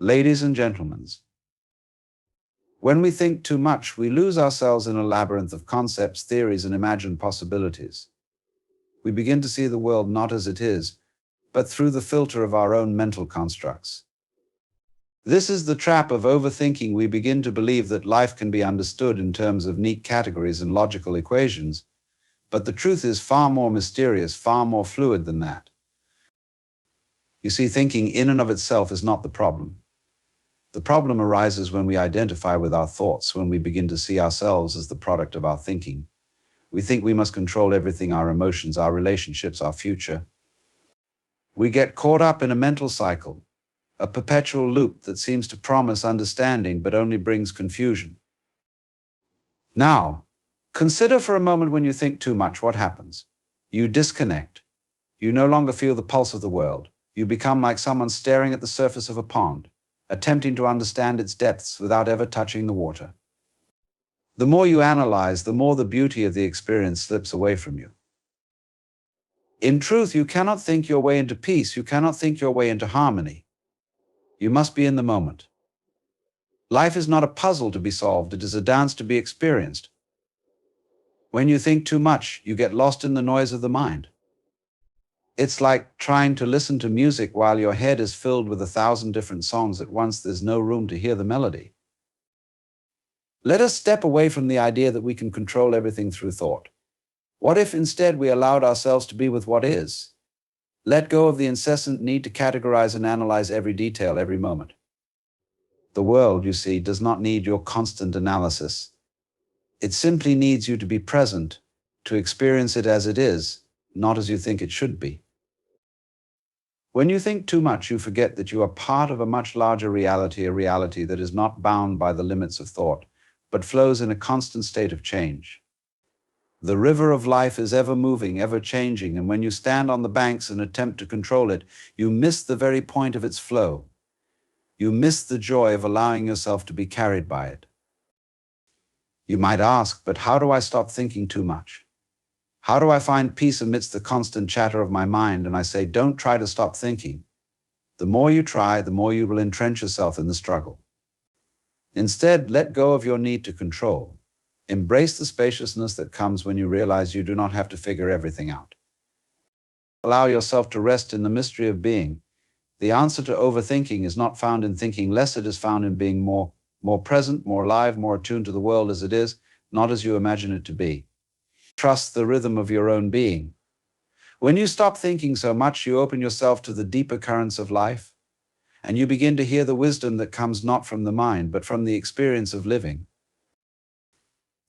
Ladies and gentlemen, when we think too much, we lose ourselves in a labyrinth of concepts, theories, and imagined possibilities. We begin to see the world not as it is, but through the filter of our own mental constructs. This is the trap of overthinking. We begin to believe that life can be understood in terms of neat categories and logical equations, but the truth is far more mysterious, far more fluid than that. You see, thinking in and of itself is not the problem. The problem arises when we identify with our thoughts, when we begin to see ourselves as the product of our thinking. We think we must control everything: our emotions, our relationships, our future. We get caught up in a mental cycle, a perpetual loop that seems to promise understanding but only brings confusion. Now, consider for a moment when you think too much, what happens? You disconnect. You no longer feel the pulse of the world. You become like someone staring at the surface of a pond, attempting to understand its depths without ever touching the water. The more you analyze, the more the beauty of the experience slips away from you. In truth, you cannot think your way into peace. You cannot think your way into harmony. You must be in the moment. Life is not a puzzle to be solved. It is a dance to be experienced. When you think too much, you get lost in the noise of the mind. It's like trying to listen to music while your head is filled with 1,000 different songs at once. There's no room to hear the melody. Let us step away from the idea that we can control everything through thought. What if instead we allowed ourselves to be with what is? Let go of the incessant need to categorize and analyze every detail, every moment. The world, you see, does not need your constant analysis. It simply needs you to be present, to experience it as it is, not as you think it should be. When you think too much, you forget that you are part of a much larger reality, a reality that is not bound by the limits of thought, but flows in a constant state of change. The river of life is ever moving, ever changing, and when you stand on the banks and attempt to control it, you miss the very point of its flow. You miss the joy of allowing yourself to be carried by it. You might ask, but how do I stop thinking too much? How do I find peace amidst the constant chatter of my mind? And I say, don't try to stop thinking. The more you try, the more you will entrench yourself in the struggle. Instead, let go of your need to control. Embrace the spaciousness that comes when you realize you do not have to figure everything out. Allow yourself to rest in the mystery of being. The answer to overthinking is not found in thinking less, it is found in being more present, more alive, more attuned to the world as it is, not as you imagine it to be. Trust the rhythm of your own being. When you stop thinking so much, you open yourself to the deeper currents of life, and you begin to hear the wisdom that comes not from the mind, but from the experience of living.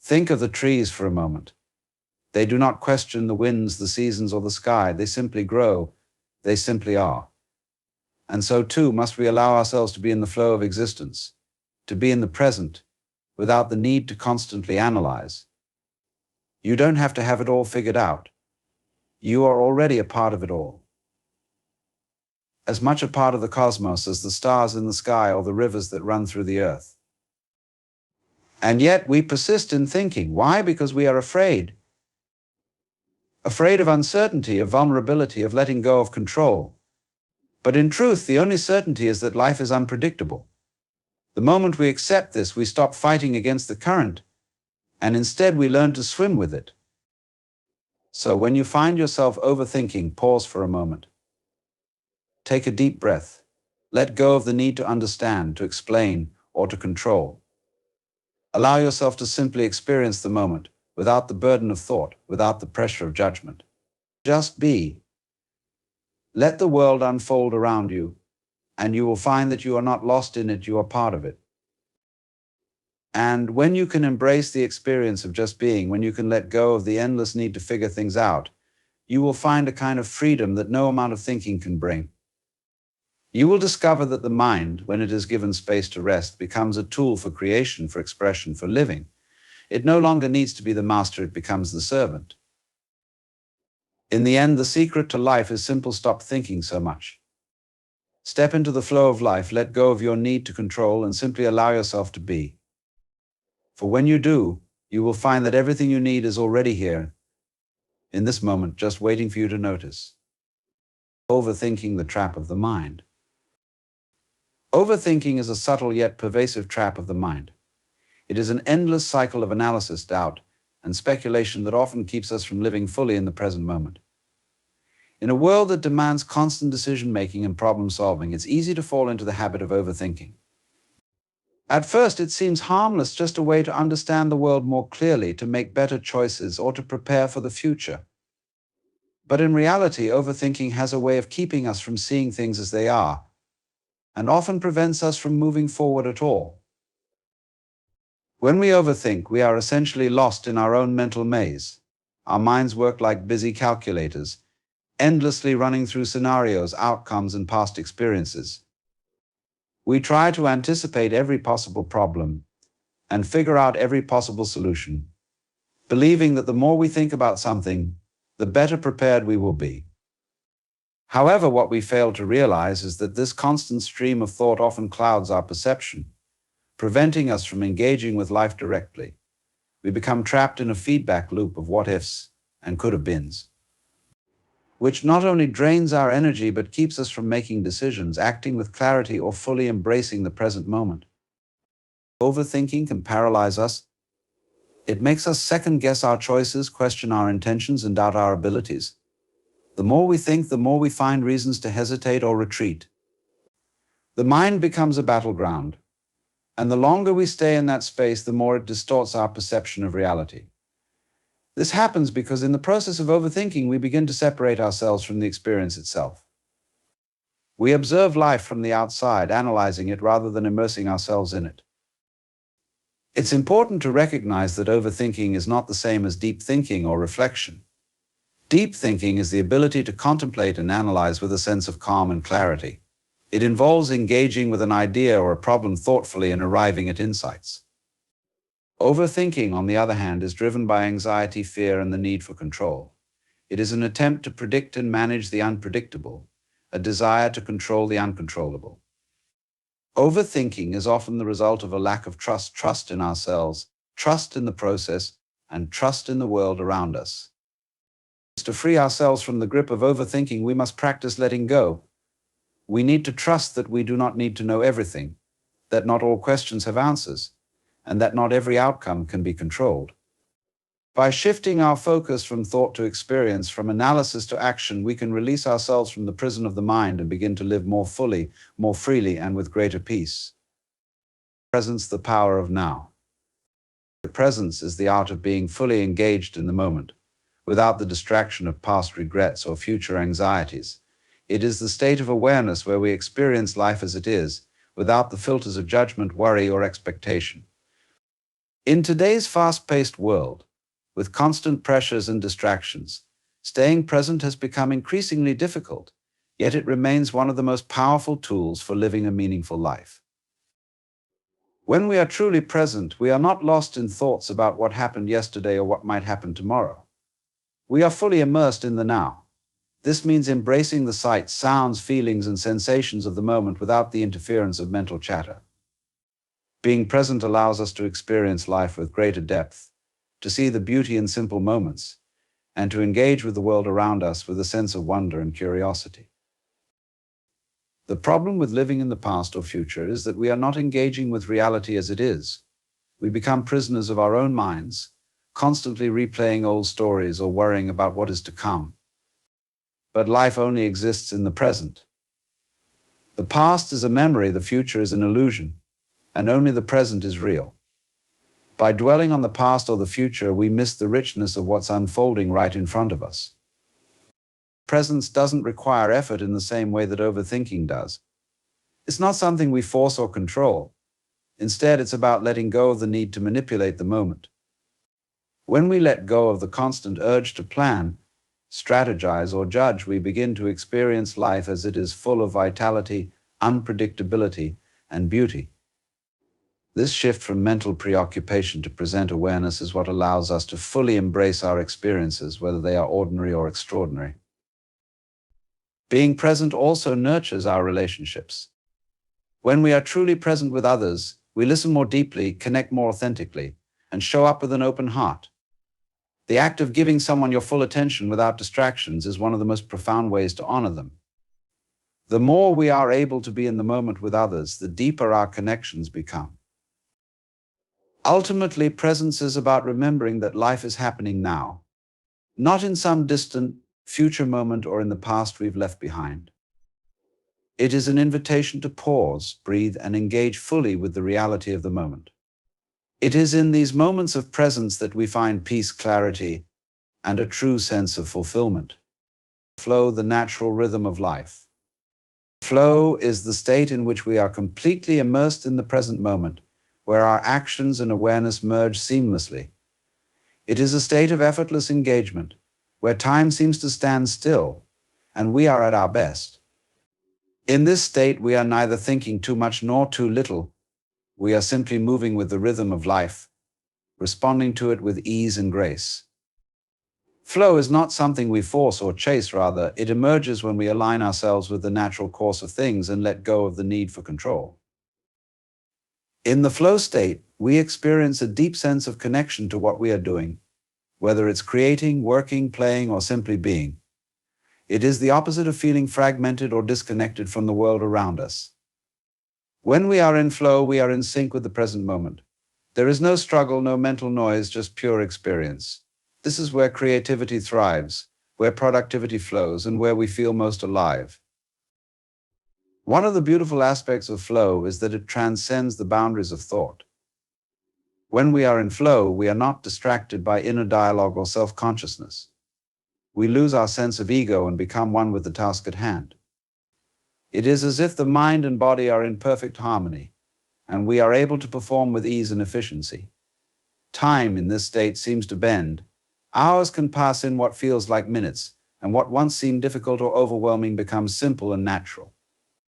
Think of the trees for a moment. They do not question the winds, the seasons, or the sky. They simply grow. They simply are. And so too must we allow ourselves to be in the flow of existence, to be in the present, without the need to constantly analyze. You don't have to have it all figured out. You are already a part of it all. As much a part of the cosmos as the stars in the sky or the rivers that run through the earth. And yet we persist in thinking. Why? Because we are afraid. Afraid of uncertainty, of vulnerability, of letting go of control. But in truth, the only certainty is that life is unpredictable. The moment we accept this, we stop fighting against the current, and instead we learn to swim with it. So when you find yourself overthinking, pause for a moment. Take a deep breath. Let go of the need to understand, to explain, or to control. Allow yourself to simply experience the moment, without the burden of thought, without the pressure of judgment. Just be. Let the world unfold around you, and you will find that you are not lost in it, you are part of it. And when you can embrace the experience of just being, when you can let go of the endless need to figure things out, you will find a kind of freedom that no amount of thinking can bring. You will discover that the mind, when it is given space to rest, becomes a tool for creation, for expression, for living. It no longer needs to be the master, it becomes the servant. In the end, the secret to life is simple: stop thinking so much. Step into the flow of life, let go of your need to control, and simply allow yourself to be. For when you do, you will find that everything you need is already here, in this moment, just waiting for you to notice. Overthinking, the trap of the mind. Overthinking is a subtle yet pervasive trap of the mind. It is an endless cycle of analysis, doubt, and speculation that often keeps us from living fully in the present moment. In a world that demands constant decision-making and problem-solving, it's easy to fall into the habit of overthinking. At first, it seems harmless, just a way to understand the world more clearly, to make better choices, or to prepare for the future. But in reality, overthinking has a way of keeping us from seeing things as they are, and often prevents us from moving forward at all. When we overthink, we are essentially lost in our own mental maze. Our minds work like busy calculators, endlessly running through scenarios, outcomes, and past experiences. We try to anticipate every possible problem and figure out every possible solution, believing that the more we think about something, the better prepared we will be. However, what we fail to realize is that this constant stream of thought often clouds our perception, preventing us from engaging with life directly. We become trapped in a feedback loop of what-ifs and could-have-beens, which not only drains our energy but keeps us from making decisions, acting with clarity, or fully embracing the present moment. Overthinking can paralyze us. It makes us second-guess our choices, question our intentions, and doubt our abilities. The more we think, the more we find reasons to hesitate or retreat. The mind becomes a battleground, and the longer we stay in that space, the more it distorts our perception of reality. This happens because in the process of overthinking, we begin to separate ourselves from the experience itself. We observe life from the outside, analyzing it rather than immersing ourselves in it. It's important to recognize that overthinking is not the same as deep thinking or reflection. Deep thinking is the ability to contemplate and analyze with a sense of calm and clarity. It involves engaging with an idea or a problem thoughtfully and arriving at insights. Overthinking, on the other hand, is driven by anxiety, fear, and the need for control. It is an attempt to predict and manage the unpredictable, a desire to control the uncontrollable. Overthinking is often the result of a lack of trust in ourselves, trust in the process, and trust in the world around us. To free ourselves from the grip of overthinking, we must practice letting go. We need to trust that we do not need to know everything, that not all questions have answers, and that not every outcome can be controlled. By shifting our focus from thought to experience, from analysis to action, we can release ourselves from the prison of the mind and begin to live more fully, more freely, and with greater peace. Presence, the power of now. Presence is the art of being fully engaged in the moment, without the distraction of past regrets or future anxieties. It is the state of awareness where we experience life as it is, without the filters of judgment, worry, or expectation. In today's fast-paced world, with constant pressures and distractions, staying present has become increasingly difficult, yet it remains one of the most powerful tools for living a meaningful life. When we are truly present, we are not lost in thoughts about what happened yesterday or what might happen tomorrow. We are fully immersed in the now. This means embracing the sights, sounds, feelings, and sensations of the moment without the interference of mental chatter. Being present allows us to experience life with greater depth, to see the beauty in simple moments, and to engage with the world around us with a sense of wonder and curiosity. The problem with living in the past or future is that we are not engaging with reality as it is. We become prisoners of our own minds, constantly replaying old stories or worrying about what is to come. But life only exists in the present. The past is a memory, the future is an illusion, and only the present is real. By dwelling on the past or the future, we miss the richness of what's unfolding right in front of us. Presence doesn't require effort in the same way that overthinking does. It's not something we force or control. Instead, it's about letting go of the need to manipulate the moment. When we let go of the constant urge to plan, strategize, or judge, we begin to experience life as it is, full of vitality, unpredictability, and beauty. This shift from mental preoccupation to present awareness is what allows us to fully embrace our experiences, whether they are ordinary or extraordinary. Being present also nurtures our relationships. When we are truly present with others, we listen more deeply, connect more authentically, and show up with an open heart. The act of giving someone your full attention without distractions is one of the most profound ways to honor them. The more we are able to be in the moment with others, the deeper our connections become. Ultimately, presence is about remembering that life is happening now, not in some distant future moment or in the past we've left behind. It is an invitation to pause, breathe, and engage fully with the reality of the moment. It is in these moments of presence that we find peace, clarity, and a true sense of fulfillment. Flow, the natural rhythm of life. Flow is the state in which we are completely immersed in the present moment, where our actions and awareness merge seamlessly. It is a state of effortless engagement, where time seems to stand still, and we are at our best. In this state, we are neither thinking too much nor too little. We are simply moving with the rhythm of life, responding to it with ease and grace. Flow is not something we force or chase, rather, it emerges when we align ourselves with the natural course of things and let go of the need for control. In the flow state, we experience a deep sense of connection to what we are doing, whether it's creating, working, playing, or simply being. It is the opposite of feeling fragmented or disconnected from the world around us. When we are in flow, we are in sync with the present moment. There is no struggle, no mental noise, just pure experience. This is where creativity thrives, where productivity flows, and where we feel most alive. One of the beautiful aspects of flow is that it transcends the boundaries of thought. When we are in flow, we are not distracted by inner dialogue or self-consciousness. We lose our sense of ego and become one with the task at hand. It is as if the mind and body are in perfect harmony, and we are able to perform with ease and efficiency. Time in this state seems to bend. Hours can pass in what feels like minutes, and what once seemed difficult or overwhelming becomes simple and natural.